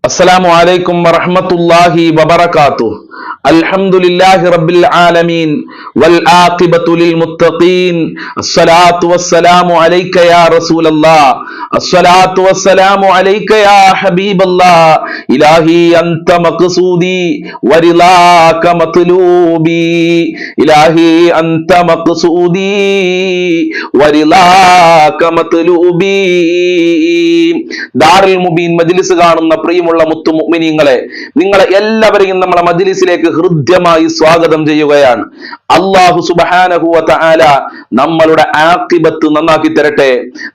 السلام عليكم ورحمة الله وبركاته. الحمد لله رب العالمين والعاقبة للمتقين. الصلاة والسلام عليك يا رسول الله. الصلاة والسلام عليك يا حبيب الله. إلهي أنت مقصودي ورضاك مطلوبي. إلهي أنت مقصودي ورضاك مطلوبي. ദാറുൽ മുബീൻ മജ്ലിസ് കാണുന്ന പ്രിയമുള്ള മുത്തു മുഅ്മിനീങ്ങളെ, നിങ്ങളെ എല്ലാവരെയും നമ്മളെ മജ്ലിസിലേക്ക് ഹൃദ്യമായി സ്വാഗതം ചെയ്യുകയാണ്. അല്ലാഹു സുബ്ഹാനഹു വ തആല നമ്മളുടെ ആഖിബത്ത് നന്നാക്കി തരട്ടെ.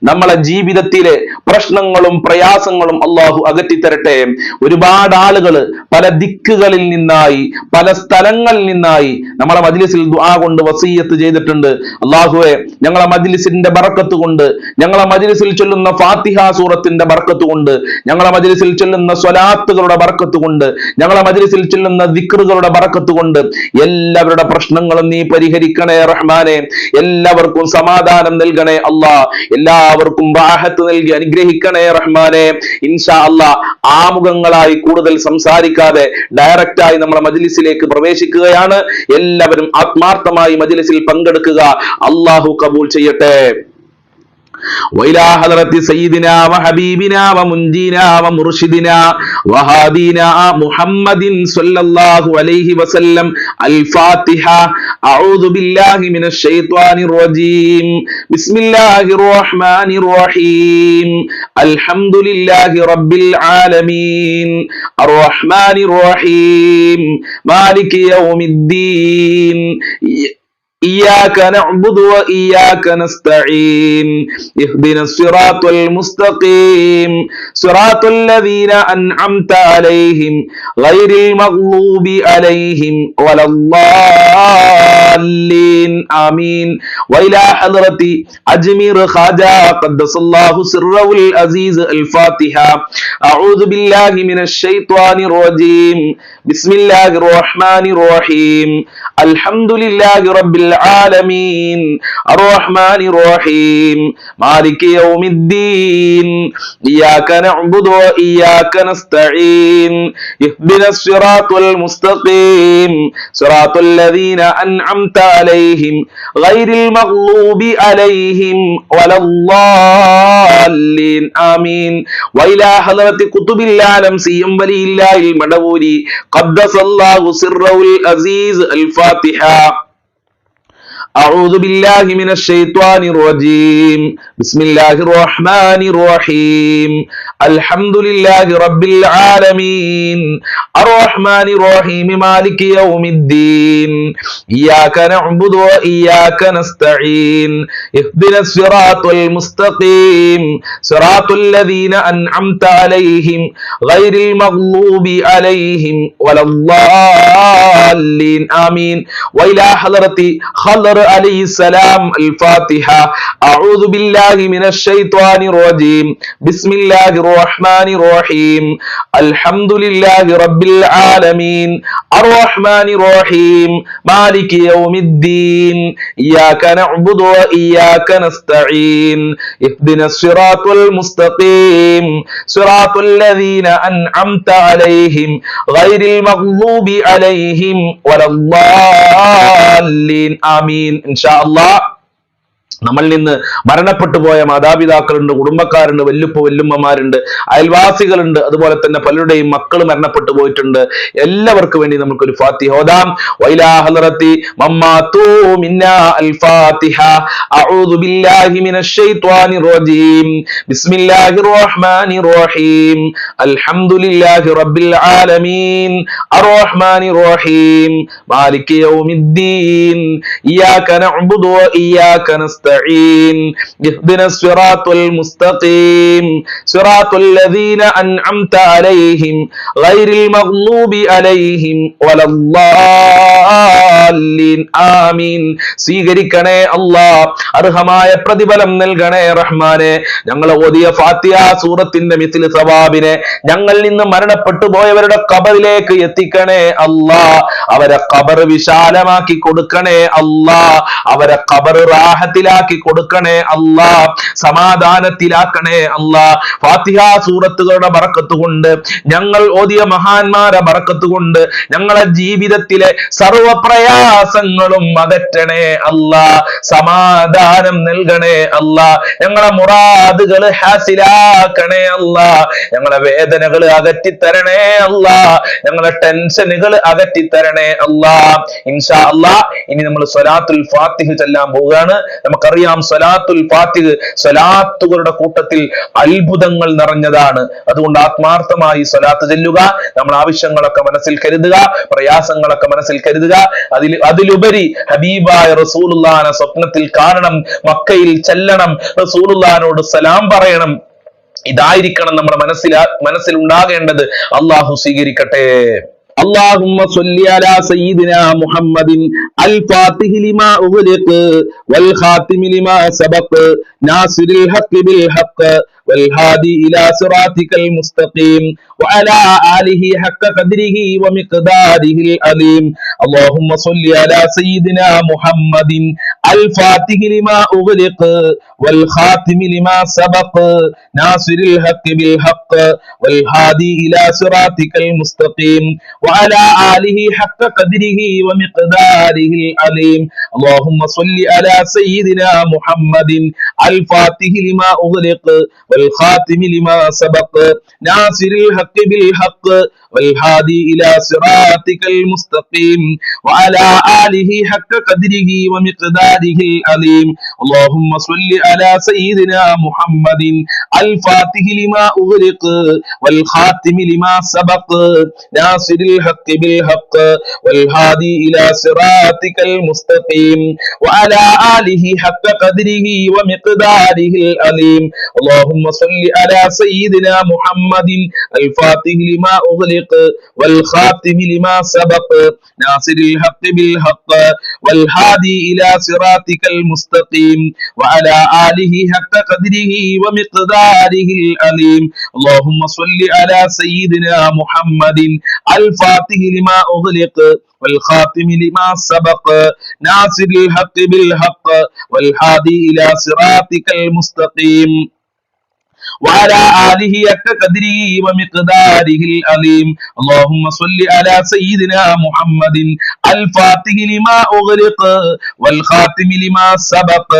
നമ്മളെ ജീവിതത്തിലെ പ്രശ്നങ്ങളും പ്രയാസങ്ങളും അല്ലാഹു അകറ്റി തരട്ടെ. ഒരുപാട് ആളുകൾ പല ദിക്കുകളിൽ നിന്നായി, പല സ്ഥലങ്ങളിൽ നിന്നായി നമ്മളെ മജ്ലിസിൽ ദുആ കൊണ്ട് വസിയ്യത്ത് ചെയ്തിട്ടുണ്ട്. അല്ലാഹുവേ, ഞങ്ങളെ മജ്ലിസിന്റെ ബറക്കത്ത് കൊണ്ട്, ഞങ്ങളെ മജ്ലിസിൽ ചൊല്ലുന്ന ഫാത്തിഹ സൂറത്തിന്റെ ബർക്കത്ത് കൊണ്ട്, ഞങ്ങളെ മജ്ലിസിൽ ചൊല്ലുന്ന സ്വലാത്തുകളുടെ ബർക്കത്ത് കൊണ്ട്, ഞങ്ങളെ മജ്ലിസിൽ ചൊല്ലുന്ന ദിക്റുകളുടെ ബർക്കത്ത് കൊണ്ട് എല്ലാവരുടെ പ്രശ്നങ്ങളും നീ പരിഹരിക്കണേ റഹ്മാനെ. എല്ലാവർക്കും സമാധാനം നൽകണേ അല്ലാ. എല്ലാവർക്കും റാഹത്ത് നൽകി അനുഗ്രഹിക്കണേ റഹ്മാനെ. ഇൻഷാ അല്ലാ, ആമുഖങ്ങളായി കൂടുതൽ സംസാരിക്കാതെ ഡയറക്റ്റായി നമ്മളെ മജ്ലിസിലേക്ക് പ്രവേശിക്കുകയാണ്. എല്ലാവരും ആത്മാർത്ഥമായി മജ്ലിസിൽ പങ്കെടുക്കുക. അല്ലാഹു കബൂൽ ചെയ്യട്ടെ. وإلى حضرة سيدنا وحبيبنا ومنجينا ومرشدنا وهادينا محمد صلى الله عليه وسلم الفاتحة. أعوذ بالله من الشيطان الرجيم. بسم الله الرحمن الرحيم. الحمد لله رب العالمين الرحمن الرحيم مالك يوم الدين. إياك نعبد وإياك نستعين. اهدنا الصراط المستقيم صراط الذين أنعمت عليهم غير المغضوب عليهم ولا الضالين آمين. وإلى حضرة أجمير خواجة قدس الله سره العزيز الفاتحة. أعوذ بالله من الشيطان الرجيم. بسم الله الرحمن الرحيم. الحمد لله رب العالمين الرحمن الرحيم مالك يوم الدين. إياك نعبد وإياك نستعين. اهدنا الصراط المستقيم صراط الذين أنعمت عليهم غير المغضوب عليهم ولا الضالين آمين. وإلى حضرة قطب العالم سيم ولي الله المدبولي قدس الله سره العزيز الفاتحة. أعوذ بالله من الشيطان الرجيم. بسم الله الرحمن الرحيم. الحمد لله رب العالمين الرحمن الرحيم مالك يوم الدين. إياك نعبد وإياك نستعين. اهدنا الصراط المستقيم صراط الذين أنعمت عليهم غير المغضوب عليهم ولا الضالين آمين. وإلى حضرة خضر عليه السلام الفاتحة. أعوذ بالله من الشيطان الرجيم. بسم الله الرحمن الرحيم. الحمد لله رب العالمين الرحمن الرحيم مالك يوم الدين. إياك نعبد وإياك نستعين. اهدنا الصراط المستقيم صراط الذين أنعمت عليهم غير المغضوب عليهم ولا الضالين آمين. ഇൻഷാ അല്ലാഹ്, നമ്മളിൽ നിന്ന് മരണപ്പെട്ടു പോയ മാതാപിതാക്കളുണ്ട്, കുടുംബക്കാരുണ്ട്, വല്ലുപ്പ വല്ലുമ്മമാരുണ്ട്, അയൽവാസികളുണ്ട്, അതുപോലെ തന്നെ പലരുടെയും മക്കൾ മരണപ്പെട്ടു പോയിട്ടുണ്ട്. എല്ലാവർക്കും വേണ്ടി നമുക്കൊരു ഫാത്തിഹ ഓതാം. വൈലാ ഹളറത്തി മമ്മാതു മിന്നാ അൽ ഫാത്തിഹ. അഊദു ബില്ലാഹി മിനശ് ശൈത്വാനിർ റജീം. ബിസ്മില്ലാഹിർ റഹ്മാനിർ റഹീം. അൽഹംദുലില്ലാഹി റബ്ബിൽ ആലമീൻ അർറഹ്മാനിർ റഹീം മാലികി യൗമിദ്ദീൻ. ഇയ്യാക നഅ്ബുദു വ ഇയ്യാക നസ്തഈൻ. اهدنا الصراط المستقيم صراط الذين أنعمت عليهم غير المغضوب عليهم ولا الضالين الضالين آمين. സ്വീകരിക്കണേ അല്ലാ, അർഹമായ പ്രതിഫലം നൽകണേ റഹ്മാനെ. ഞങ്ങൾ ഓതിയ ഫാത്തിഹ സൂറത്തിന്റെ മിസ്ൽ സവാബിനെ ഞങ്ങളിൽ നിന്ന് മരണപ്പെട്ടു പോയവരുടെ ഖബറിലേക്ക് എത്തിക്കണേ അല്ലാ. അവരെ ഖബർ വിശാലമാക്കി കൊടുക്കണേ അല്ലാ. അവരെ ഖബർ റാഹത്തിലാക്കി കൊടുക്കണേ അല്ലാ. സമാധാനത്തിലാക്കണേ അല്ലാ. ഫാത്തിഹ സൂറത്തുകളുടെ ബറക്കത്ത് കൊണ്ട്, ഞങ്ങൾ ഓതിയ മഹാന്മാരെ ബറക്കത്ത് കൊണ്ട് ഞങ്ങളെ ജീവിതത്തിലെ സർവ പ്രയാസങ്ങളും അകറ്റണേ അല്ലാ. സമാധാനം നൽകണേ അല്ലാ. ഞങ്ങളെ മുറാദുകൾ ഹാസിലാക്കണേ അല്ലാ. ഞങ്ങളെ വേദനകൾ അകറ്റിത്തരണേ അല്ലാ. ഞങ്ങളെ ടെൻഷനുകൾ അകറ്റിത്തരണേ അല്ലാ. ഇൻഷാ അല്ലാ ഇനി നമ്മൾ സ്വലാത്തുൽ ഫാത്തിഹ് ചൊല്ലാൻ പോവുകയാണ്. നമുക്കറിയാം സ്വലാത്തുൽ ഫാത്തിഹ് സ്വലാത്തുകളുടെ കൂട്ടത്തിൽ അത്ഭുതങ്ങൾ നിറഞ്ഞതാണ്. അതുകൊണ്ട് ആത്മാർത്ഥമായി സ്വലാത്ത് ചൊല്ലുക. നമ്മൾ ആവശ്യങ്ങളൊക്കെ മനസ്സിൽ കരുതുക, പ്രയാസങ്ങളൊക്കെ മനസ്സിൽ കരുതുക. അതിലുപരി ഹബീബായ റസൂലുള്ളാഹിനെ സ്വപ്നത്തിൽ കാണണം, മക്കയിൽ ചെല്ലണം, റസൂലുള്ളാഹിനോട് സലാം പറയണം. ഇതായിരിക്കണം നമ്മുടെ മനസ്സിൽ ഉണ്ടാകേണ്ടത്. അള്ളാഹു സ്വീകരിക്കട്ടെ. اللهم صل على سيدنا محمد الفاتح لما أغلق والخاتم لما سبق ناصر الحق بالحق والهادي إلى صراطك المستقيم وعلى آله حق قدره ومقداره العظيم. اللهم صل على سيدنا محمد الفاتح لما أغلق والخاتم لما سبق ناصر الحق بالحق والهادي إلى صراطك المستقيم وعلى آله حق قدره ومقداره العظيم. اللهم صل على سيدنا محمد الفاتح لما أغلق والخاتم لما سبق ناصر الحق بالحق والهادي إلى صراطك المستقيم وعلى آله حق قدره ومقداره العظيم. اللهم صل على سيدنا محمد الفاتح لما أغلق والخاتم لما سبق ناصر الحق بالحق والهادي إلى صراطك المستقيم وعلى آله حق قدره ومقداره العظيم. اللهم صل على سيدنا محمد الفاتح لما أغلق والخاتم لما سبق ناصر الحق بالحق والهادي إلى صراطك المستقيم وعلى آله حق قدره ومقداره العظيم. اللهم صل على سيدنا محمد الفاتح لما أغلق والخاتم لما سبق ناصر الحق بالحق والهادي إلى صراطك المستقيم وعلى آله حق قدره ومقداره العظيم. اللهم صل على سيدنا محمد الفاتح لما أغلق والخاتم لما سبق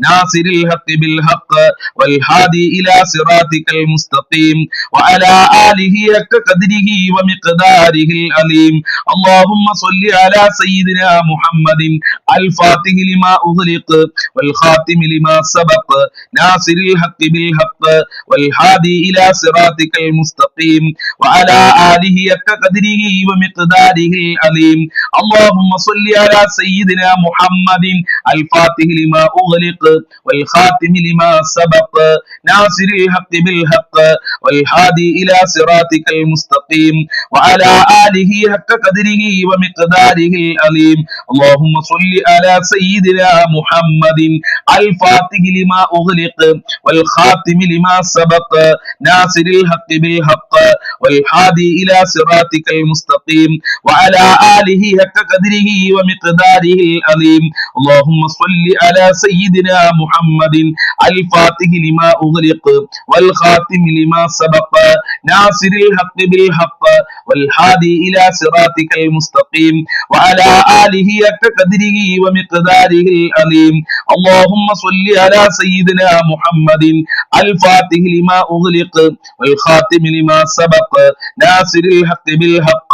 ناصر الحق بالحق والهادي إلى صراطك المستقيم وعلى آله حق قدره ومقداره العظيم. اللهم صل على سيدنا محمد الفاتح لما أغلق والخاتم لما سبق ناصر الحق بالحق والهادي إلى صراطك المستقيم وعلى آله حق قدره ومقداره العظيم. اللهم صل على سيدنا محمد الفاتح لما أغلق والخاتم لما سبق ناصر الحق بالحق والهادي إلى صراطك المستقيم وعلى آله حق قدره ومقداره العظيم. اللهم صل على سيدنا محمد الفاتح لما أغلق والخاتم لما سبق ناصر الحق بالحق والهادي إلى صراطك المستقيم وعلى آله حق قدره ومقداره العظيم. اللهم صل على سيدنا محمد الفاتح لما أغلق والخاتم لما سبق ناصر الحق بالحق والهادي إلى صراطك المستقيم وعلى آله حق قدره ومقداره العظيم. اللهم صل على سيدنا محمد الفاتح لما أغلق والخاتم لما سبق ناصر الحق بالحق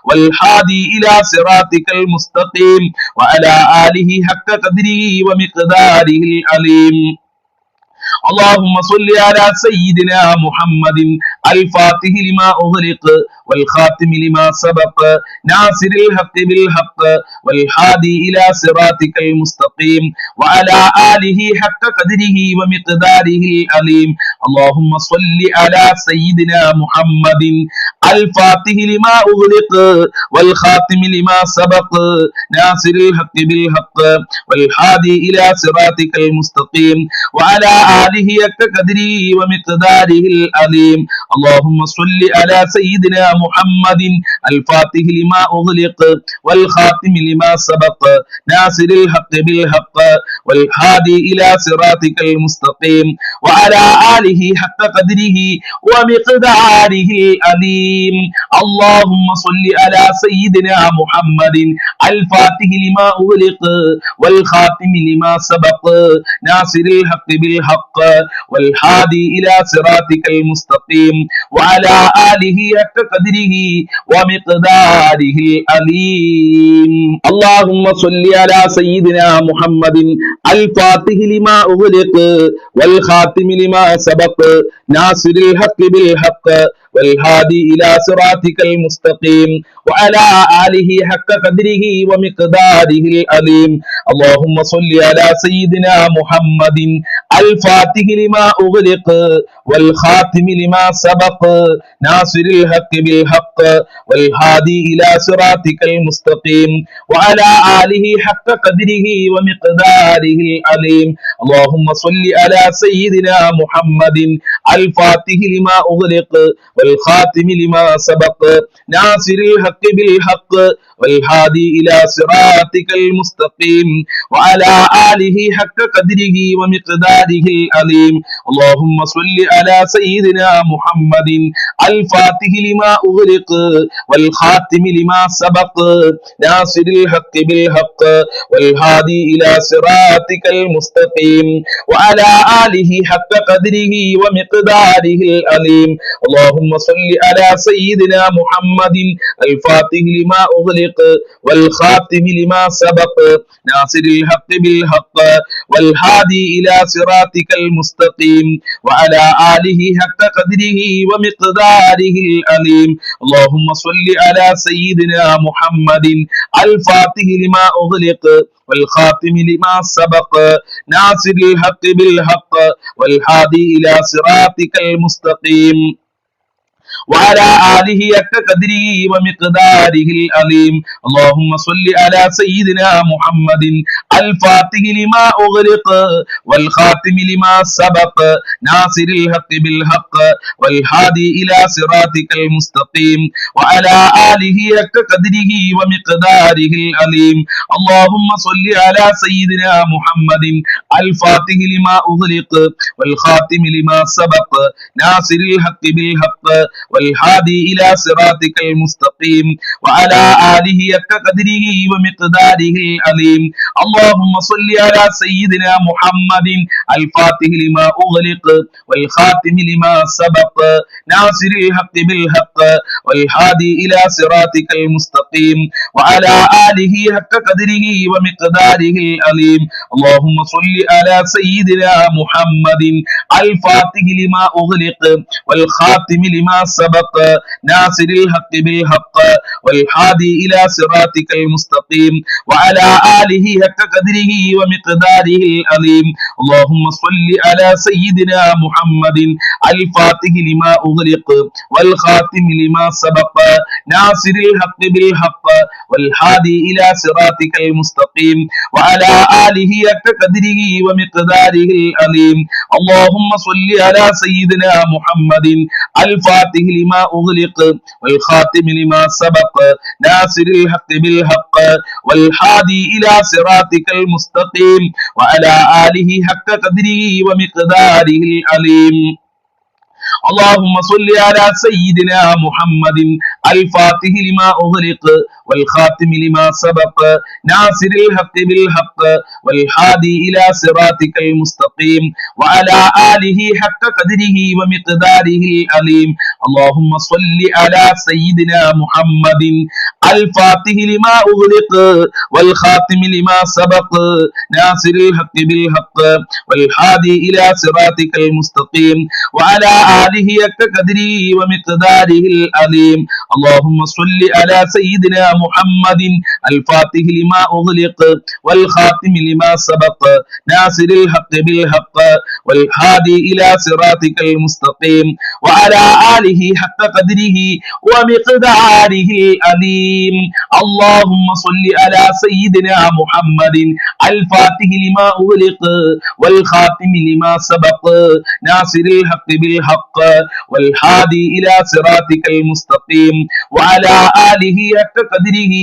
والهادي إلى صراطك المستقيم وعلى آله حق قدره ومقداره العظيم. اللهم صل على سيدنا محمد الفاتح لما أغلق والخاتم لما سبق ناصر الحق بالحق والهادي إلى صراطك المستقيم وعلى آله حق قدره ومقداره العظيم. اللهم صل على سيدنا محمد الفاتح لما أغلق والخاتم لما سبق ناصر الحق بالحق والهادي إلى صراطك المستقيم وعلى آله حق قدره ومقداره العظيم اللهم صل على سيدنا محمد الفاتح لما أغلق والخاتم لما سبق ناصر الحق بالحق والهادي إلى صراطك المستقيم وعلى آله حق قدره ومقداره العظيم اللهم صل على سيدنا محمد الفاتح لما أغلق والخاتم لما سبق ناصر الحق بالحق والهادي إلى صراطك المستقيم وعلى آله حق قدره ومقداره العظيم اللهم صل على سيدنا محمد الفاتح لما أغلق والخاتم لما سبق ناصر الحق بالحق والهادي إلى صراطك المستقيم وعلى آله حق قدره ومقداره العظيم اللهم صل على سيدنا محمد الفاتح لما أغلق والخاتم لما سبق ناصر الحق بالحق والهادي إلى صراطك المستقيم وعلى آله حق قدره ومقداره العظيم اللهم صل على سيدنا محمد الفاتح لما أغلق والخاتم لما سبق ناصر الحق بالحق والهادي إلى صراطك المستقيم وعلى آله حق قدره ومقداره العظيم اللهم صل على سيدنا محمد الفاتح لما أغلق والخاتم لما سبق ناصر الحق بالحق والهادي إلى صراطك المستقيم وعلى آله حق قدره ومقداره العظيم اللهم صل على سيدنا محمد الفاتح لما أغلق والخاتم لما سبق ناصر الحق بالحق والهادي إلى صراطك المستقيم وعلى آله حق قدره ومقداره العظيم اللهم صل على سيدنا محمد الفاتح لما أغلق والخاتم لما سبق ناصر الحق بالحق والهادي إلى صراطك المستقيم وعلى آله حق قدره ومقداره العظيم اللهم صل على سيدنا محمد الفاتح لما أغلق والخاتم لما سبق ناصر الحق بالحق والهادي إلى صراطك المستقيم وعلى آله حق قدره ومقداره العظيم اللهم صل على سيدنا محمد الفاتح لما أغلق والخاتم لما سبق ناصر الحق بالحق والهادي إلى صراطك المستقيم وعلى آله حق قدره ومقداره العظيم اللهم صل على سيدنا محمد الفاتح لما أغلق والخاتم لما سبق ناصر الحق بالحق والهادي إلى صراطك المستقيم وعلى آله حق قدره ومقداره العظيم اللهم صل على سيدنا محمد الفاتح لما أغلق والخاتم لما سبق ناصر الحق بالحق والهادي إلى صراطك المستقيم وعلى آله حق قدره ومقداره العظيم اللهم صل على سيدنا محمد الفاتح لما أغلق والخاتم لما سبق ناصر الحق بالحق والهادي إلى صراطك المستقيم وعلى آله حق قدره ومقداره العظيم اللهم صل على سيدنا محمد الفاتح لما أغلق والخاتم لما سبق ناصر الحق بالحق والهادي إلى صراطك المستقيم وعلى آله حق قدره ومقداره العظيم اللهم صل على سيدنا محمد الفاتح لما أغلق والخاتم لما سبق ناصر الحق بالحق والهادي إلى صراطك المستقيم وعلى آله حق قدره ومقداره العظيم اللهم صل على سيدنا محمد الفاتح لما أغلق والخاتم لما سبق ناصر الحق بالحق والهادي إلى صراطك المستقيم وعلى آله حق قدره ومقداره العظيم اللهم صل على سيدنا محمد الفاتح لما أغلق والخاتم لما سبق ناصر الحق بالحق والهادي إلى صراطك المستقيم وعلى آله حق قدره ومقداره العظيم. اللهم صل على سيدنا محمد الفاتح لما أغلق والخاتم لما سبق ناصر الحق بالحق والهادي إلى صراطك المستقيم وعلى آله حق قدره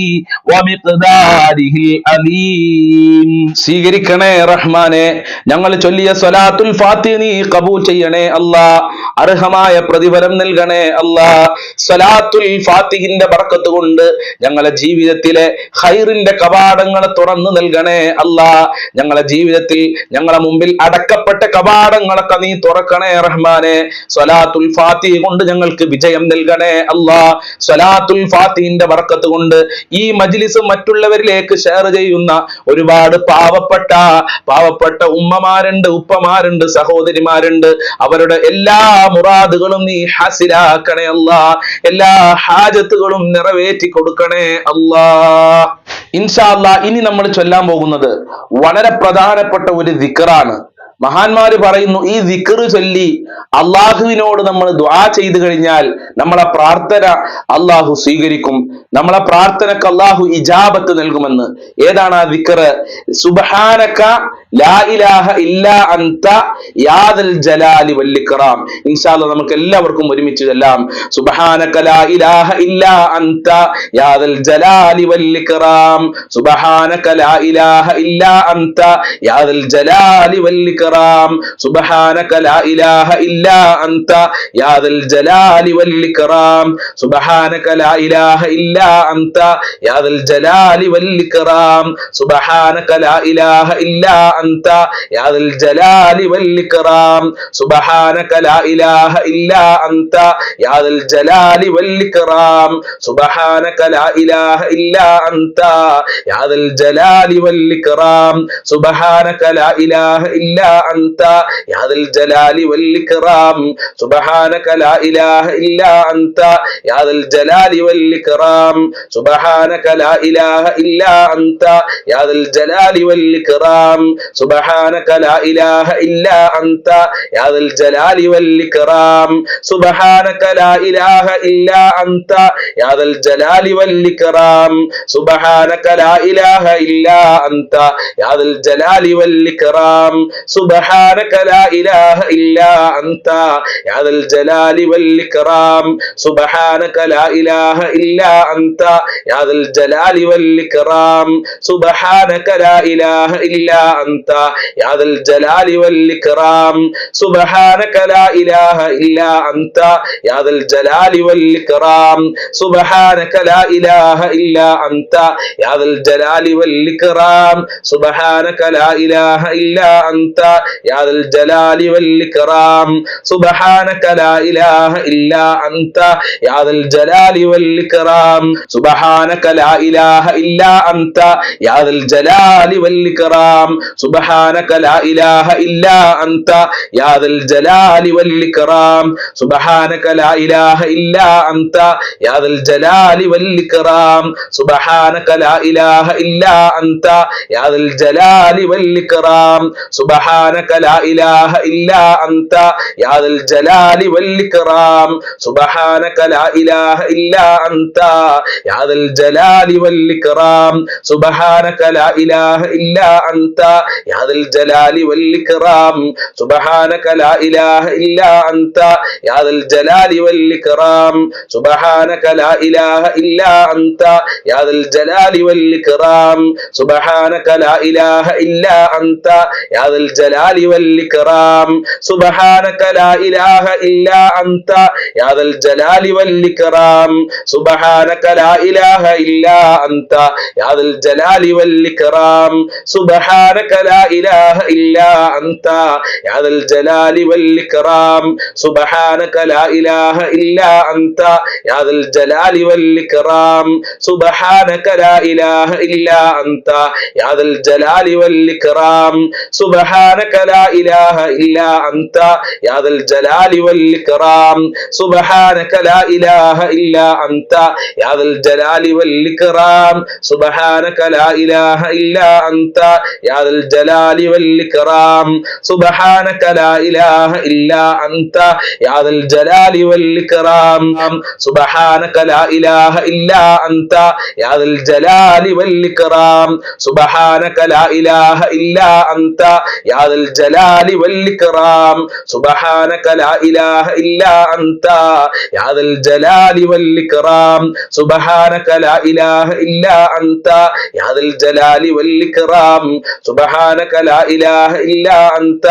ومقداره العظيم. സ്വീകരിക്കണേ റഹ്മാനെ, ഞങ്ങൾ ചൊല്ലിയ സ്വലാത്തുൽ ഫാത്തിഹ നീ ഖബൂൽ ചെയ്യണേ അല്ലാ, അർഹമായ പ്രതിഫലം നൽകണേ അല്ലാ. സ്വലാത്തുൽ ഫാത്തിഹിന്റെ ബർക്കത്ത് കൊണ്ട് ഞങ്ങളെ ജീവിതത്തിലെ ഖൈറിന്റെ കവാടങ്ങൾ തുറന്നു നൽകണേ അല്ലാ. ഞങ്ങളെ ജീവിതത്തിൽ ഞങ്ങളെ മുമ്പിൽ അടക്കപ്പെട്ട കവാടങ്ങളൊക്കെ നീ തുറക്കണേ റഹ്മാനെ. സ്വലാത്തുൽ ഫാത്തിഹ കൊണ്ട് ഞങ്ങൾക്ക് വിജയം നൽകണേ അല്ലാ. സ്വലാത്തുൽ ഫാത്തിഹിന്റെ ബർക്കത്ത് കൊണ്ട് ഈ മജ്ലിസ് മറ്റുള്ളവരിലേക്ക് ഷെയർ ചെയ്യുന്ന ഒരുപാട് പാവപ്പെട്ട ഉമ്മമാരുണ്ട്, ഉപ്പമാരുണ്ട്, സഹോദരിമാരുണ്ട്. അവരുടെ എല്ലാ മുറാദുകളും നീ ഹാസിലാക്കണേ അല്ലാ. എല്ലാ ഹാജത്തുകളും നിറവേറ്റി കൊടുക്കണേ അല്ലാ. ഇൻഷാ അല്ലാഹ് ഇനി നമ്മൾ ചൊല്ലാൻ പോകുന്നത് വളരെ പ്രധാനപ്പെട്ട ഒരു ദിക്റാണ്. മഹാന്മാര് പറയുന്നു, ഈ ദിക്ർ ചൊല്ലി അള്ളാഹുവിനോട് നമ്മൾ ദുആ ചെയ്തു കഴിഞ്ഞാൽ നമ്മളെ പ്രാർത്ഥന അള്ളാഹു സ്വീകരിക്കും, നമ്മളെ പ്രാർത്ഥനക്ക് അള്ളാഹു ഇജാബത്ത് നൽകുമെന്ന്. ഏതാണ് ആ ദിക്ർ? സുബ്ഹാനക ലാ ഇലാഹ ഇല്ലാ അൻത യാ ദൽ ജലാലി വൽ ഇക്റാം. ഇൻഷാ അല്ലാഹ് നമുക്ക് എല്ലാവർക്കും ഒരുമിച്ച് ചൊല്ലാം. സുബ്ഹാനക ലാ ഇലാഹ ഇല്ലാ അൻത യാ ദൽ ജലാലി വൽ ഇക്റാം. സുബ്ഹാനക ലാ ഇലാഹ ഇല്ലാ അൻത യാ ദൽ ജലാലി വൽ ഇക്റാം. സുബ്ഹാനക ലാ ഇലാഹ ഇല്ലാ അൻത യാ ദൽ ജലാലി വൽ ഇക്റാം. സുബ്ഹാനക ലാ ഇലാഹ ഇല്ലാ അൻത യാ ദൽ ജലാലി വൽ ഇക്റാം. സുബ്ഹാനക ലാ ഇലാഹ ഇല്ലാ അൻത യാ ദൽ ജലാലി വൽ ഇക്റാം. സുബ്ഹാനക ലാ ഇലാഹ ഇല്ലാ അൻത യാ ദൽ ജലാലി വൽ ഇക്റാം. സുബ്ഹാനക ലാ ഇലാഹ ഇല്ലാ അൻത യാ ദൽ ജലാലി വൽ ഇക്റാം. സുബ്ഹാനക ലാ ഇലാഹ ഇല്ലാ അൻത യാ ദൽ ജലാലി വൽ ഇക്റാം. സുബ്ഹാനക ലാ ഇലാഹ ഇല്ലാ അൻത യാ ദൽ ജലാലി വൽ ഇക്റാം. സുബ്ഹാനക ലാ ഇലാഹ ഇല്ലാ അൻത യാ ദൽ ജലാലി വൽ ഇക്റാം. സുബ്ഹാനക ലാ ഇലാഹ ഇല്ലാ അൻത യാ ദൽ ജലാലി വൽ ഇക്റാം. സുബ്ഹാനക ലാ ഇലാഹ ഇല്ലാ അൻത യാ ദൽ ജലാലി വൽ ഇക്റാം. സുബ്ഹാനക ലാ ഇലാഹ ഇല്ലാ അൻത യാ ദൽ ജലാലി വൽ ഇക്റാം. സുബ്ഹാനക ലാ ഇലാഹ ഇല്ലാ അൻത യാ ദൽ ജലാലി വൽ ഇക്റാം. സുബ്ഹാനക ലാ ഇലാഹ ഇല്ലാ അൻത യാ ദൽ ജലാലി വൽ ഇക്റാം. സുബ്ഹാനക ലാ ഇലാഹ ഇല്ലാ അൻത യാ ദൽ ജലാലി വൽ ഇക്റാം. സുബ്ഹാനക ലാ ഇലാഹ ഇല്ലാ അൻത യാ ദൽ ജലാലി വൽ ഇക്റാം. സുബ്ഹാനക ലാ ഇലാഹ ഇല്ലാ അൻത യാ ദൽ ജലാലി വൽ ഇക്റാം. സുബ്ഹാനക ലാ ഇലാഹ ഇല്ലാ അൻത യാ ദൽ ജലാലി വൽ ഇക്റാം. സുബ്ഹാനക ലാ ഇലാഹ ഇല്ലാ അൻത യാ ദൽ ജലാലി വൽ ഇക്റാം. സുബ്ഹാനക ലാ ഇലാഹ ഇല്ലാ അൻത യാ ദൽ ജലാലി വൽ ഇക്റാം. സുബ്ഹാനക ലാ ഇലാഹ ഇല്ലാ അൻത യാ ദൽ ജലാലി വൽ ഇക്റാം. സുബ്ഹാനക ലാ ഇലാഹ ഇല്ലാ അൻത യാ ദൽ ജലാലി വൽ ഇക്റാം. സുബ്ഹാനക ലാ ഇലാഹ ഇല്ലാ അൻത യാ ദൽ ജലാലി വൽ ഇക്റാം. സുബ്ഹാനക ലാ ഇലാഹ ഇല്ലാ അൻത യാ ദൽ ജലാലി വൽ ഇക്റാം. സുബ്ഹാനക ലാ ഇലാഹ ഇല്ലാ അൻത യാ ദൽ ജലാലി വൽ ഇക്റാം. സുബ്ഹാനക ലാ ഇലാഹ ഇല്ലാ അൻത യാ ദൽ ജലാലി വൽ ഇക്റാം. സുബ്ഹാനക ലാ ഇലാഹ ഇല്ലാ അൻത യാ ദൽ ജലാലി വൽ ഇക്റാം. സുബ്ഹാനക ലാ ഇലാഹ ഇല്ലാ അൻത യാ ദൽ ജലാലി വൽ ഇക്റാം. സുബ്ഹാനക ലാ ഇലാഹ ഇല്ലാ അൻത യാ ദൽ ജലാലി വൽ ഇക്റാം. സുബ്ഹാനക ലാ ഇലാഹ ഇല്ലാ അൻത യാ ദൽ ജലാലി വൽ ഇക്റാം. സുബ്ഹാനക ലാ ഇലാഹ ഇല്ലാ അൻത യാ ദൽ ജലാലി വൽ ഇക്റാം. സുബ്ഹാനക ലാ ഇലാഹ ഇല്ലാ അൻത യാ ദൽ ജലാലി വൽ ഇക്റാം. സുബ്ഹാനക ലാ ഇലാഹ ഇല്ലാ അൻത യാ ദൽ ജലാലി വൽ ഇക്റാം. സുബ്ഹാനക ലാ ഇലാഹ ഇല്ലാ അൻത യാ ദൽ ജലാലി വൽ ഇക്റാം. സുബ്ഹാനക സുബ്ഹാനക ലാ ഇലാഹ ഇല്ലാ അൻത യാ ദൽ ജലാലി വൽ ഇക്റാം സുബ്ഹാനക ലാ ഇലാഹ ഇല്ലാ അൻത യാ ദൽ ജലാലി വൽ ഇക്റാം സുബ്ഹാനക ലാ ഇലാഹ ഇല്ലാ അൻത യാ ദൽ ജലാലി വൽ ഇക്റാം സുബ്ഹാനക ലാ ഇലാഹ ഇല്ലാ അൻത യാ ദൽ ജലാലി വൽ ഇക്റാം സുബ്ഹാനക ലാ ഇലാഹ ഇല്ലാ അൻത യാ ദൽ ജലാലി വൽ ഇക്റാം സുബ്ഹാനക ലാ ഇലാഹ ഇല്ലാ അൻത യാ ദൽ ജലാലി വൽ ഇക്റാം സുബ്ഹാനക ലാ ഇലാഹ ഇല്ലാ അൻത യാ ദൽ ജലാലി വൽ ഇക്റാം സുബ്ഹാനക ലാ ഇലാഹ ഇല്ലാ അൻത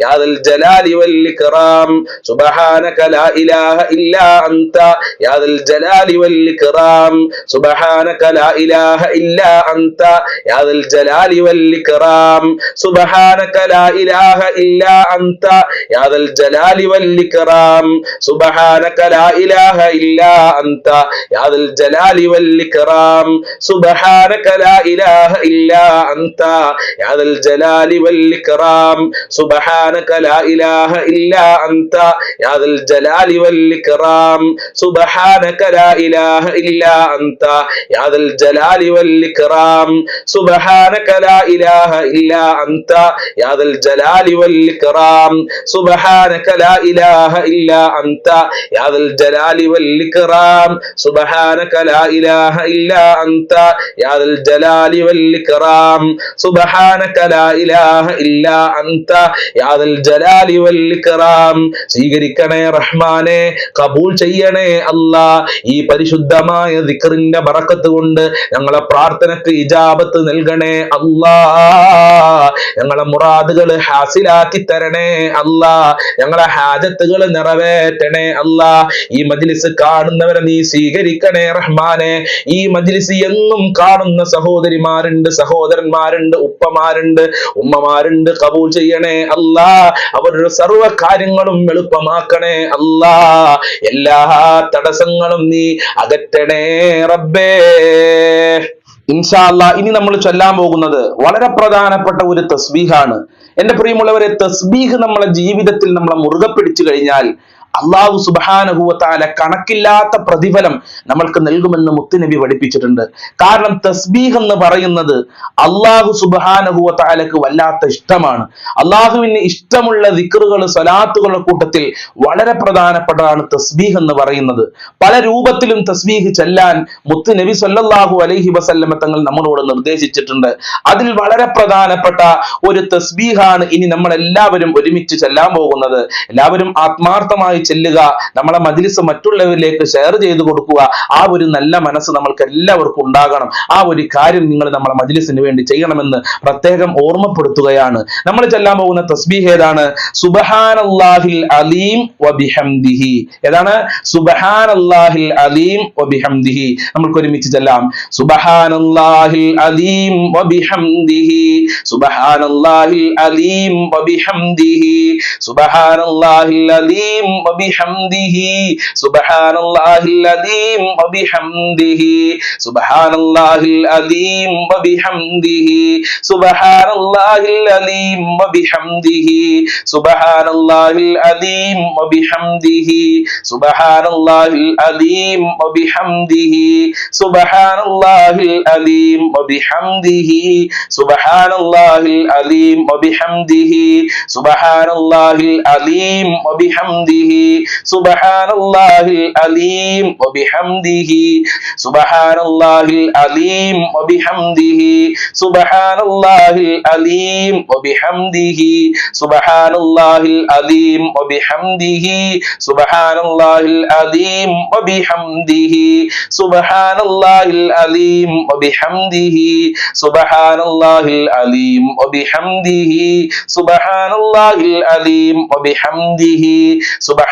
യാ ദൽ ജലാലി വൽ ഇക്റാം സുബ്ഹാനക ലാ ഇലാഹ ഇല്ലാ അൻത യാ ദൽ ജലാലി വൽ ഇക്റാം സുബ്ഹാനക ലാ ഇലാഹ ഇല്ലാ അൻത യാ ദൽ ജലാലി വൽ ഇക്റാം സുബ്ഹാനക ലാ ഇലാഹ ഇല്ലാ അൻത യാ ദൽ ജലാലി വൽ ഇക്റാം സുബ്ഹാനക ലാ ഇലാഹ ഇല്ലാ അൻത യാ ദൽ ജലാലി വൽ ഇക്റാം സുബ്ഹാനക ലാ ഇലാഹ ഇല്ലാ അൻത യാ ദൽ ജലാലി വൽ ഇക്റാം സുബ്ഹാനക ലാ ഇലാഹ ഇല്ലാ അൻത യാ ദൽ ജലാലി വൽ ഇക്റാം സുബ്ഹാനക ലാ ഇലാഹ ഇല്ലാ അൻത യാ ദൽ ജലാലി വൽ ഇക്റാം സുബ്ഹാനക ലാ ഇലാഹ ഇല്ലാ അൻത യാ ദൽ ജലാലി വൽ ഇക്റാം സുബ്ഹാനക ലാ ഇലാഹ ഇല്ലാ അൻത യാ ദൽ ജലാലി വൽ ഇക്റാം സുബ്ഹാനക ലാ ഇലാഹ ഇല്ലാ അൻത യാ ദൽ ജലാലി വൽ ഇക്റാം സുബ്ഹാനക ലാ ഇലാഹ ഇല്ലാ അൻത യാ ദൽ ജലാലി വൽ ഇക്റാം സുബ്ഹാനക ലാ ഇലാഹ ഇല്ലാ അൻത യാ ദൽ ജലാലി വൽ ഇക്റാം സ്വീകരിക്കണേ റഹ്മാനെ, കബൂൽ ചെയ്യണേ അല്ലാ. ഈ പരിശുദ്ധമായ ദിക്റിന്റെ ബറക്കത്ത് കൊണ്ട് ഞങ്ങളെ പ്രാർത്ഥനക്ക് ഇജാബത്ത് നൽകണേ അല്ലാ. ഞങ്ങളെ മുറാദുകൾ ഹാസിലാക്കി തരണേ അല്ലാ. ഞങ്ങളെ ഹാജത്തുകൾ നിറവേറ്റണേ അല്ലാ. ഈ മജ്ലിസ് കാണുന്നവരെ നീ സ്വീകരിക്കണേ റഹ്മാനെ. ഈ മജ്ലിസ് എന്നും കാണുന്ന സഹോദരിമാരുണ്ട്, സഹോദരന്മാരുണ്ട്, ഉപ്പമാരുണ്ട്, ഉമ്മമാരുണ്ട്. കബൂൽ ചെയ്യണേ അല്ലാ. അവരുടെ സർവ്വ കാര്യങ്ങളും എളുപ്പമാക്കണേ അല്ലാ. എല്ലാ തടസ്സങ്ങളും നീ അകറ്റണേ റബ്ബേ. ഇൻഷാ അല്ലാഹ് ഇനി നമ്മൾ ചൊല്ലാൻ പോകുന്നത് വളരെ പ്രധാനപ്പെട്ട ഒരു തസ്ബീഹാണ്. എന്റെ പ്രിയമുള്ളവരെ, തസ്ബീഹ് നമ്മളെ ജീവിതത്തിൽ നമ്മളെ മുറുകെ പിടിച്ചു കഴിഞ്ഞാൽ അല്ലാഹു സുബ്ഹാനഹു വ തആല കണക്കില്ലാത്ത പ്രതിഫലം നമ്മൾക്ക് നൽകുമെന്ന് മുത്തുനബി പഠിപ്പിച്ചിട്ടുണ്ട്. കാരണം തസ്ബീഹ് എന്ന് പറയുന്നത് അല്ലാഹു സുബ്ഹാനഹു വ തആലക്ക് വല്ലാത്ത ഇഷ്ടമാണ്. അല്ലാഹുവിന് ഇഷ്ടമുള്ള ദിക്റുകൾ, സ്വലാത്തുകളുടെ കൂട്ടത്തിൽ വളരെ പ്രധാനപ്പെട്ടതാണ് തസ്ബീഹ് എന്ന് പറയുന്നത്. പല രൂപത്തിലും തസ്ബീഹ് ചൊല്ലാൻ മുത്തുനബി സ്വല്ലല്ലാഹു അലൈഹി വസല്ലമ തങ്ങൾ നമ്മളോട് നിർദ്ദേശിച്ചിട്ടുണ്ട്. അതിൽ വളരെ പ്രധാനപ്പെട്ട ഒരു തസ്ബീഹാണ് ഇനി നമ്മൾ എല്ലാവരും ഒരുമിച്ച് ചൊല്ലാൻ പോകുന്നത്. എല്ലാവരും ആത്മാർത്ഥമായി ചെല്ലുക, നമ്മളെ മജ്ലിസ് മറ്റുള്ളവരിലേക്ക് ഷെയർ ചെയ്തു കൊടുക്കുക. ആ ഒരു നല്ല മനസ്സ് നമ്മൾക്ക് എല്ലാവർക്കും ഉണ്ടാകണം. ആ ഒരു കാര്യം നിങ്ങൾ നമ്മളെ മജ്ലിസിന് വേണ്ടി ചെയ്യണമെന്ന് പ്രത്യേകം ഓർമ്മപ്പെടുത്തുകയാണ്. നമ്മൾ ചൊല്ലാൻ പോകുന്ന തസ്ബീഹ് ഏതാണ്? സുബ്ഹാനല്ലാഹിൽ അലീം വബിഹംദിഹി. ഏതാണ്? സുബ്ഹാനല്ലാഹിൽ അലീം വബിഹംദിഹി. നമുക്ക് ഒരുമിച്ച് ചൊല്ലാം. സുബ്ഹാനല്ലാഹിൽ അലീം വബിഹംദിഹി സുബ്ഹാനല്ലാഹിൽ അലീം വബിഹംദിഹി സുബ്ഹാനല്ലാഹിൽ അലീം വബിഹംദിഹി സുബ്ഹാനല്ലാഹിൽ അലീം വബിഹംദിഹി സുബ്ഹാനല്ലാഹിൽ അലീം വബിഹംദിhi സുബ്ഹാനല്ലാഹിൽ അലീം വബിഹംദിhi സുബ്ഹാനല്ലാഹിൽ അലീം വബിഹംദിhi സുബ്ഹാനല്ലാഹിൽ അലീം വബിഹംദിhi സുബ്ഹാനല്ലാഹിൽ അലീം വബിഹംദിhi സുബ്ഹാനല്ലാഹിൽ അലീം വബിഹംദിhi സുബ്ഹാനല്ലാഹിൽ അലീം വബിഹംദിhi സുബ്ഹാനല്ലാഹിൽ അലീം വബിഹംദിhi സുബ്ഹാനല്ലാഹിൽ അലീം വബിഹംദിhi സുബ്ഹാനല്ലാഹിൽ അലീം വബിഹംദിhi സുബ്ഹാനല്ലാഹിൽ അലീം വബിഹംദിhi സുബ്ഹാനല്ലാഹിൽ അലീം വബിഹംദിhi സുബ്ഹാനല്ലാഹിൽ അലീം വബിഹംദിhi സുബ്ഹാനല്ലാഹിൽ അലീം വബിഹംദിhi സുബ്ഹാനല്ലാഹിൽ അലീം വബിഹംദിhi സുബ്ഹാനല്ലാഹിൽ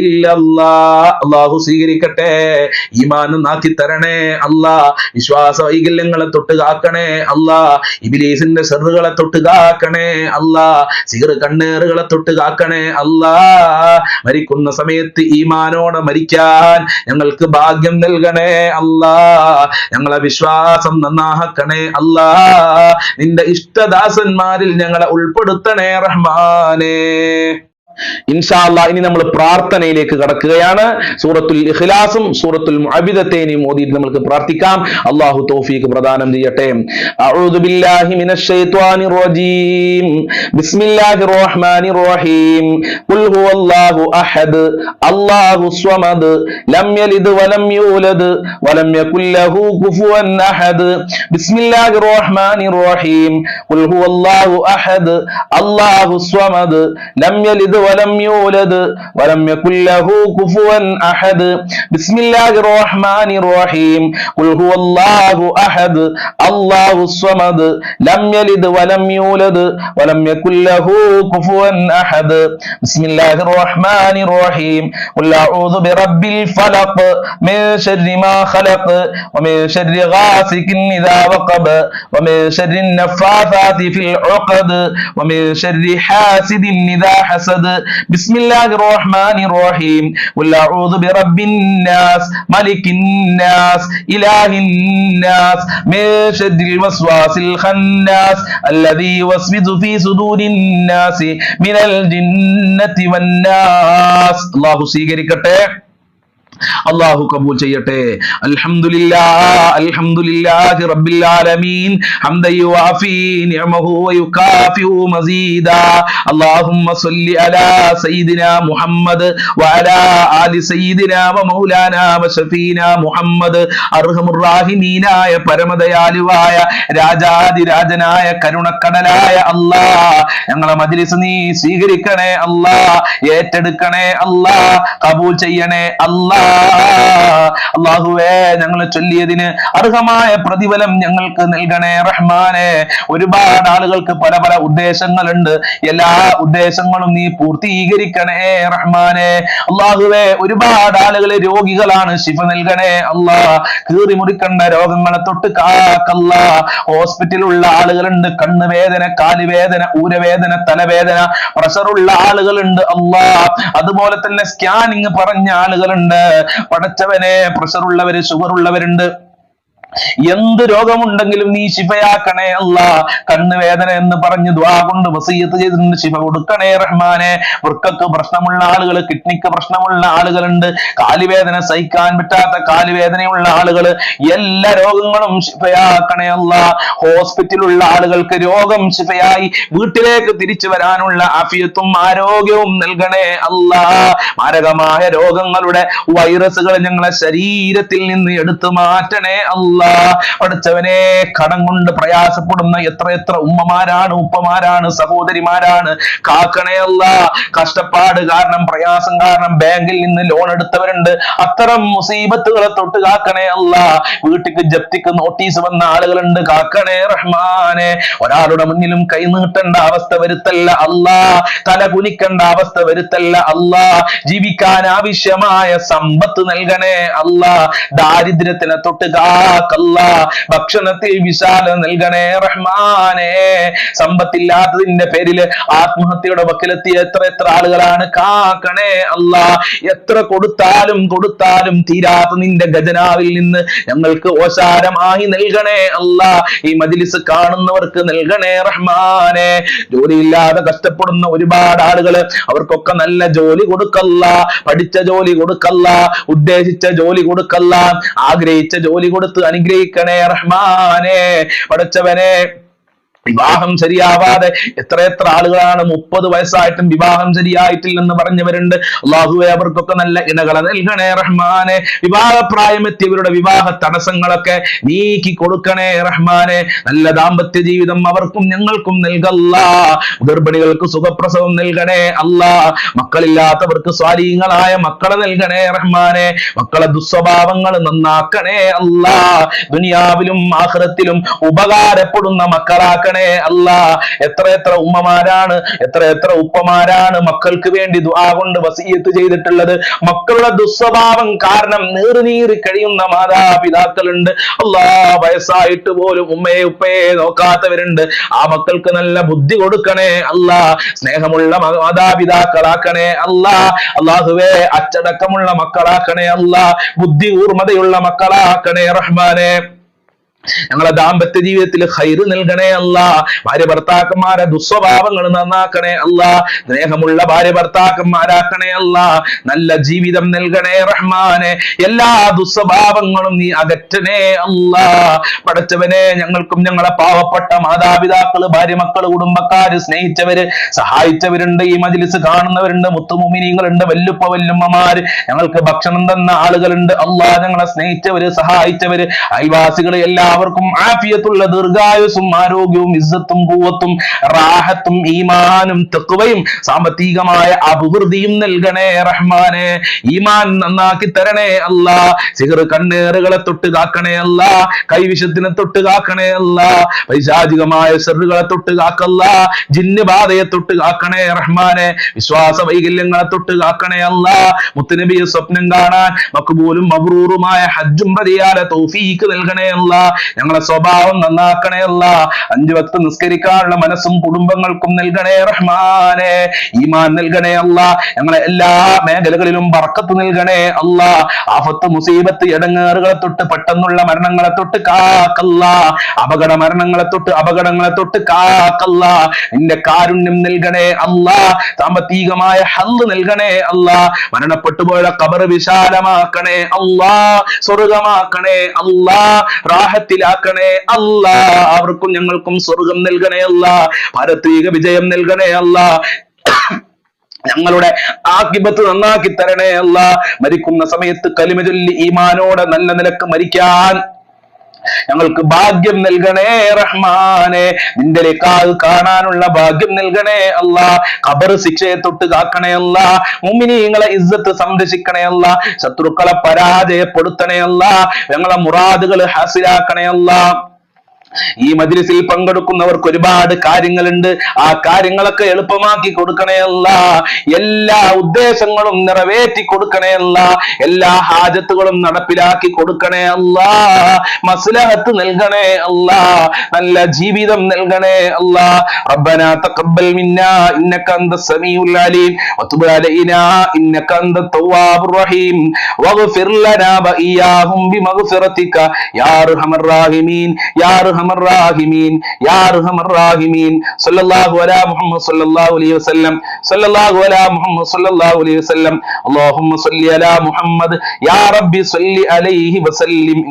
ഇല്ലല്ലാഹ്. അല്ലാഹു സ്വീകരിക്കട്ടെ. ഈമാൻ നാക്കി തരണേ അല്ലാ. വിശ്വാസ വൈകല്യങ്ങളെ തൊട്ട് കാക്കണേ അല്ലാ. ഇബ്ലീസിന്റെ ശർറുകളെ തൊട്ട് കാക്കണേ അല്ലാ. സിഹർ കണ്ണേറുകളെ തൊട്ട് കാക്കണേ അല്ലാ. മരിക്കുന്ന സമയത്ത് ഈമാനോടെ മരിക്കാൻ ഞങ്ങൾക്ക് ഭാഗ്യം നൽകണേ അല്ലാ. ഞങ്ങളെ വിശ്വാസം നന്നാക്കണേ അല്ലാ. നിന്റെ ഇഷ്ടദാസന്മാരിൽ ഞങ്ങളെ ഉൾപ്പെടുത്തണേ റഹ്മാനേ. ഇൻഷാ അല്ലാഹ് ഇനി നമ്മൾ പ്രാർത്ഥനയിലേക്ക് കടക്കുകയാണ്. സൂറത്തുൽ ഇഖ്ലാസും സൂറത്തുൽ മുഅവ്വിദത്തൈനും ഓതിയിട്ട് നമുക്ക് പ്രാർത്ഥിക്കാം. അല്ലാഹു തൗഫീഖ് പ്രദാനം ചെയ്യട്ടെ. അഊദു ബില്ലാഹി മിനശ് ശൈത്വാനിർ റജീം. ബിസ്മില്ലാഹിർ റഹ്മാനിർ റഹീം. ഖുൽ ഹുവല്ലാഹു അഹദ് അല്ലാഹുസ് സ്വമദ് ലം യലിദ് വലം യൂലദ് വലം യകുൽ ലഹു കുഫുവൻ അഹദ്. ബിസ്മില്ലാഹിർ റഹ്മാനിർ റഹീം. ഖുൽ ഹുവല്ലാഹു അഹദ് അല്ലാഹുസ് സ്വമദ് ലം യലിദ് ولم يولد ولم يكن له كفوا أحد. بسم الله الرحمن الرحيم. قل هو الله أحد الله الصمد لم يلد ولم يولد ولم يكن له كفوا أحد. بسم الله الرحمن الرحيم. قل أعوذ برب الفلق من شر ما خلق ومن شر غاسق إذا وقب ومن شر النفاثات في العقد ومن شر حاسد إذا حسد. بسم الله الرحمن الرحيم. قل أعوذ برب الناس ملك الناس إله الناس من شر الوسواس الخناس الذي يوسوس في صدور الناس من الجنة والناس. الله സ്വീകരിക്കട്ടെ. അല്ലാഹു കബൂൽ ചെയ്യട്ടെ. അൽഹംദുലില്ലാഹി റബ്ബിൽ ആലമീൻ ഹംദൻ യുവാഫി നിഅമഹു വയുകാഫിഉ മസീദാ. അല്ലാഹുമ്മ സ്വല്ലി അലാ സയ്യിദിനാ മുഹമ്മദ് വഅലാ ആലി സയ്യിദിനാ വമൗലാനാ വശഫീനാ മുഹമ്മദ്. അർഹമുർ റഹീമീനായ പരമദയാലുവായ രാജാതിരാജനായ കരുണക്കടലായ അല്ലാഹ്, ഞങ്ങളെ മജ്ലിസ് നീ സ്വീകരിക്കണേ അല്ലാഹ്, ഏറ്റെടുക്കണേ അല്ലാഹ്, കബൂൽ ചെയ്യണേ അല്ലാഹ്. അല്ലാഹുവേ, ഞങ്ങൾ ചൊല്ലിയതിന് അർഹമായ പ്രതിഫലം ഞങ്ങൾക്ക് നൽകണേ റഹ്മാനെ. ഒരുപാട് ആളുകൾക്ക് പല പല ഉദ്ദേശങ്ങളുണ്ട്. എല്ലാ ഉദ്ദേശങ്ങളും നീ പൂർത്തീകരിക്കണേ റഹ്മാനെ. അല്ലാഹുവേ, ഒരുപാട് ആളുകൾ രോഗികളാണ്, ശിഫ നൽകണേ അല്ലാഹ്. കീറി മുറിക്കണ്ട രോഗങ്ങളെ തൊട്ട് കാക്കല്ല. ഹോസ്പിറ്റലുള്ള ആളുകളുണ്ട്, കണ്ണുവേദന, കാലുവേദന, ഊരവേദന, തലവേദന, പ്രഷറുള്ള ആളുകളുണ്ട് അല്ലാഹ്. അതുപോലെ തന്നെ സ്കാനിങ് പറഞ്ഞ ആളുകളുണ്ട്. പടച്ചവനെ, പ്രഷറുള്ളവര്, ഷുഗർ ഉള്ളവരുണ്ട്. എന്ത് രോഗമുണ്ടെങ്കിലും നീ ശിഫയാക്കണേ അല്ലാ. കണ്ണുവേദന എന്ന് പറഞ്ഞ് ദുആ കൊണ്ട് വസിയത്ത് ചെയ്തിട്ടുണ്ട്, ശിഫ കൊടുക്കണേ റഹ്മാനെ. വൃക്കക്ക് പ്രശ്നമുള്ള ആളുകൾ, കിഡ്നിക്ക് പ്രശ്നമുള്ള ആളുകളുണ്ട്, കാലുവേദന സഹിക്കാൻ പറ്റാത്ത കാലുവേദനയുള്ള ആളുകൾ, എല്ലാ രോഗങ്ങളും ശിഫയാക്കണേ അല്ലാ. ഹോസ്പിറ്റലുള്ള ആളുകൾക്ക് രോഗം ശിഫയായി വീട്ടിലേക്ക് തിരിച്ചു വരാനുള്ള ആഫിയത്തും ആരോഗ്യവും നൽകണേ അല്ലാ. മാരകമായ രോഗങ്ങളുടെ വൈറസുകൾ ഞങ്ങളെ ശരീരത്തിൽ നിന്ന് എടുത്തു മാറ്റണേ അല്ലാ. പഠിച്ചവനെ, കടം കൊണ്ട് പ്രയാസപ്പെടുന്ന എത്ര ഉമ്മമാരാണ്, ഉപ്പമാരാണ്, സഹോദരിമാരാണ്. കാക്കണേ അല്ലാ. കഷ്ടപ്പാട് കാരണം, പ്രയാസം കാരണം ബാങ്കിൽ നിന്ന് ലോൺ എടുത്തവരുണ്ട്. അത്തരം മുസീബത്തുകളെ തൊട്ട് കാക്കണേ അല്ലാ. വീട്ടിക്ക് ജപ്തിക്ക് നോട്ടീസ് വന്ന ആളുകളുണ്ട്. കാക്കണേ റഹ്മാനെ. ഒരാളുടെ മുന്നിലും കൈ നീട്ടേണ്ട അവസ്ഥ വരുത്തല്ല അല്ലാ. തല കുനിക്കേണ്ട അവസ്ഥ വരുത്തല്ല അല്ലാ. ജീവിക്കാൻ ആവശ്യമായ സമ്പത്ത് നൽകണേ അല്ലാ. ദാരിദ്ര്യത്തിനെ തൊട്ട് ഭക്ഷണത്തിൽ വിശാല നൽകണേ റഹ്മാനെ. സമ്പത്തില്ലാത്തതിന്റെ പേരിൽ ആത്മഹത്യയുടെ വക്കിലെത്തിയ എത്ര ആളുകളാണ്. കാക്കണേ അല്ലാ. എത്ര കൊടുത്താലും തീരാത്ത നിന്റെ ഖജനാവിൽ നിന്ന് ഞങ്ങൾക്ക് ഓശാരമായി നൽകണേ അല്ലാ. ഈ മജ്ലിസ് കാണുന്നവർക്ക് നൽകണേ റഹ്മാനെ. ജോലിയില്ലാതെ കഷ്ടപ്പെടുന്ന ഒരുപാട് ആളുകൾ, അവർക്കൊക്കെ നല്ല ജോലി കൊടുക്കല്ല, പഠിച്ച ജോലി കൊടുക്കല്ല, ഉദ്ദേശിച്ച ജോലി കൊടുക്കല്ല, ആഗ്രഹിച്ച ജോലി കൊടുത്ത് അനുഗ്രഹിക്കണേ റഹ്മാനെ. പഠിച്ചവനെ, വിവാഹം ശരിയാവാതെ എത്ര ആളുകളാണ് 30 വയസ്സായിട്ടും വിവാഹം ശരിയായിട്ടില്ലെന്ന് പറഞ്ഞവരുണ്ട്. അല്ലാഹുവേ, അവർക്കൊക്കെ നല്ല ഇണകളെ നൽകണേ റഹ്മാനെ. വിവാഹപ്രായം എത്തിയവരുടെ വിവാഹ തടസ്സങ്ങളൊക്കെ നീക്കി കൊടുക്കണേ റഹ്മാനെ. നല്ല ദാമ്പത്യ ജീവിതം അവർക്കും ഞങ്ങൾക്കും നൽകല്ലാ. ഗർഭിണികൾക്ക് സുഖപ്രസവം നൽകണേ അല്ലാ. മക്കളില്ലാത്തവർക്ക് സ്വാലീഹങ്ങളായ മക്കളെ നൽകണേ റഹ്മാനെ. മക്കളെ ദുസ്വഭാവങ്ങൾ നന്നാക്കണേ അല്ലാ. ദുനിയാവിലും ആഖിറത്തിലും ഉപകാരപ്പെടുന്ന മക്കളാക്കണേ നൽകണേ അല്ലാ. എത്ര ഉമ്മമാരാണ്, എത്ര ഉപ്പമാരാണ് മക്കൾക്ക് വേണ്ടി ദുആ കൊണ്ട് വസിയത്ത് ചെയ്തിട്ടുള്ളത്. മക്കളുടെ ദുസ്വഭാവം കാരണം നീറി കഴിയുന്ന മാതാപിതാക്കളുണ്ട്. അല്ലാ, വയസ്സായിട്ട് പോലും ഉമ്മയെ ഉപ്പയെ നോക്കാത്തവരുണ്ട്. ആ മക്കൾക്ക് നല്ല ബുദ്ധി കൊടുക്കണേ അല്ലാ. സ്നേഹമുള്ള മാതാപിതാക്കളാക്കണേ അല്ലാ. അല്ലാഹുവേ, അച്ചടക്കമുള്ള മക്കളാക്കണേ അല്ലാ. ബുദ്ധി ഊർമതയുള്ള മക്കളാക്കണേ റഹ്മാനെ. ഞങ്ങളെ ദാമ്പത്യ ജീവിതത്തിൽ ഖൈറ് നൽകണേ അല്ലാ. ഭാര്യ ഭർത്താക്കന്മാരെ ദുസ്വഭാവങ്ങൾ നന്നാക്കണേ അല്ലാ. സ്നേഹമുള്ള ഭാര്യ ഭർത്താക്കന്മാരാക്കണേ അല്ലാ. നല്ല ജീവിതം നൽകണേ റഹ്മാനെ. എല്ലാ ദുസ്വഭാവങ്ങളും നീ അകറ്റണേ അല്ലാ. പടച്ചവനെ, ഞങ്ങൾക്കും ഞങ്ങളെ പാവപ്പെട്ട മാതാപിതാക്കള്, ഭാര്യ മക്കള്, കുടുംബക്കാര്, സ്നേഹിച്ചവര്, സഹായിച്ചവരുണ്ട്, ഈ മജ്‌ലിസ് കാണുന്നവരുണ്ട്, മുത്തുമുമിനീങ്ങളുണ്ട്, വല്ലുപ്പ വല്ലുമ്മമാര്, ഞങ്ങൾക്ക് ഭക്ഷണം തന്ന ആളുകളുണ്ട്. അല്ലാ, ഞങ്ങളെ സ്നേഹിച്ചവര്, സഹായിച്ചവര്, അയൽവാസികള്, എല്ലാവർക്കും ആഫിയത്തുള്ള ദീർഘായുസ്സും ആരോഗ്യവും ഇസ്സത്തും ഖുവത്തും റാഹത്തും ഈമാനും തഖ്വയും സാമ്പത്തികമായ അഭിവൃദ്ധിയും നൽകണേ റഹ്മാനെ. ഈമാൻ നന്നാക്കി തരണേ അല്ലാ. സിഹർ കണ്ണേറുകളെ തൊട്ട് കാക്കണേ അല്ലാ. കൈവിഷത്തിനെ തൊട്ട് കാക്കണേ അല്ലാ. പൈശാചികമായ ശർറുകളെ തൊട്ട് കാക്കല്ലാ. ജിന്ന് ബാധയെ തൊട്ട് കാക്കണേ റഹ്മാനെ. വിശ്വാസ വൈകല്യങ്ങളെ തൊട്ട് കാക്കണേ അല്ലാ. മുത്തുനബിയെ സ്വപ്നം കാണാൻ മഖ്ബൂലും മബ്റൂറുമായ ഹജ്ജും പ്രതിയാലെ തൗഫീഖ് നൽകണേ അല്ലാ. ഞങ്ങളെ സ്വഭാവം നന്നാക്കണേ അല്ലാ. 5 വക്ത് നിസ്കരിക്കാനുള്ള മനസ്സും കുടുംബങ്ങൾക്കും നൽകണേ റഹ്മാനെ. ഈമാൻ നൽകണേ അല്ലാ. ഞങ്ങളെ എല്ലാ മേഖലകളിലും ബർക്കത്ത് നൽകണേ അല്ലാ. ആഫത്ത്, മുസീബത്ത്, ഇടങ്ങേറുകളെ തൊട്ട്, പെട്ടെന്നുള്ള മരണങ്ങളെ തൊട്ട് കാക്കല്ലാ. അപകടങ്ങളെ തൊട്ട് കാക്കല്ലാ. നിന്റെ കാരുണ്യം നൽകണേ അല്ലാ. സാമ്പത്തികമായ ഹല്ല് നൽകണേ അല്ലാ. മരണപ്പെട്ടു പോയ ഖബർ വിശാലമാക്കണേ അല്ലാ. സ്വർഗമാക്കണേ അല്ലാ. റാഹത്തിലാക്കണേ അല്ലാ. അവർക്കും ഞങ്ങൾക്കും സ്വർഗം നൽകണേ അല്ലാ. പാരത്രിക വിജയം നൽകണേ അല്ലാ. ഞങ്ങളുടെ ആഖിബത്ത് നന്നാക്കി തരണേ അല്ലാ. മരിക്കുന്ന സമയത്ത് കലിമ ചൊല്ലി ഈമാനോടെ നല്ല നിലക്ക് മരിക്കാൻ ഞങ്ങൾക്ക് ഭാഗ്യം നൽകണേ റഹ്മാനെ. നിന്റെ ലിഖാഅ് കാണാനുള്ള ഭാഗ്യം നൽകണേ അല്ലാ. ഖബർ ശിക്ഷയെ തൊട്ട് കാക്കണേ അല്ലാ. മുഅ്മിനീങ്ങളെ ഇസ്സത്ത് സംരക്ഷിക്കണേ അല്ലാ. ശത്രുക്കളെ പരാജയപ്പെടുത്തണേ അല്ലാ. ഞങ്ങളെ മുറാദുകൾ ഹാസിലാക്കണേ അല്ലാ. ഈ മജ്‌ലിസിൽ പങ്കെടുക്കുന്നവർക്ക് ഒരുപാട് കാര്യങ്ങളുണ്ട്. ആ കാര്യങ്ങളൊക്കെ എളുപ്പമാക്കി കൊടുക്കണേ അല്ലാ. എല്ലാ ഉദ്ദേശങ്ങളും നിറവേറ്റി കൊടുക്കണേ അല്ലാ. എല്ലാ ഹാജത്തുകളും നടപ്പിലാക്കി കൊടുക്കണേ അല്ലാ. മസ്ലഹത്ത് നൽകണേ അല്ലാ. നല്ല ജീവിതം നൽകണേ അല്ലാ. റബ്ബനാ തഖബ്ബൽ മിന്നാ ഇന്നക അൻതസ് സമീഉൽ അലീം വതുബ് അലൈനാ ഇന്നക അൻതത് തവ്വാബുർ റഹീം വഗ്ഫിർ ലനാ വഇയ്യാഹും ബിമഗ്ഫിറതിക യാ അർഹമർ റഹീമീൻ യാ അർഹമർ റഹീമീൻ യാ അർഹമർ റഹീമീൻ. സല്ലല്ലാഹു അലാ മുഹമ്മദ് സല്ലല്ലാഹു അലൈഹി വസല്ലം. സല്ലല്ലാഹു അലാ മുഹമ്മദ് സല്ലല്ലാഹു അലൈഹി വസല്ലം. അല്ലാഹുമ്മ സല്ലി അലാ മുഹമ്മദ് യാ റബ്ബി സല്ലി അലൈഹി വസല്ലിം.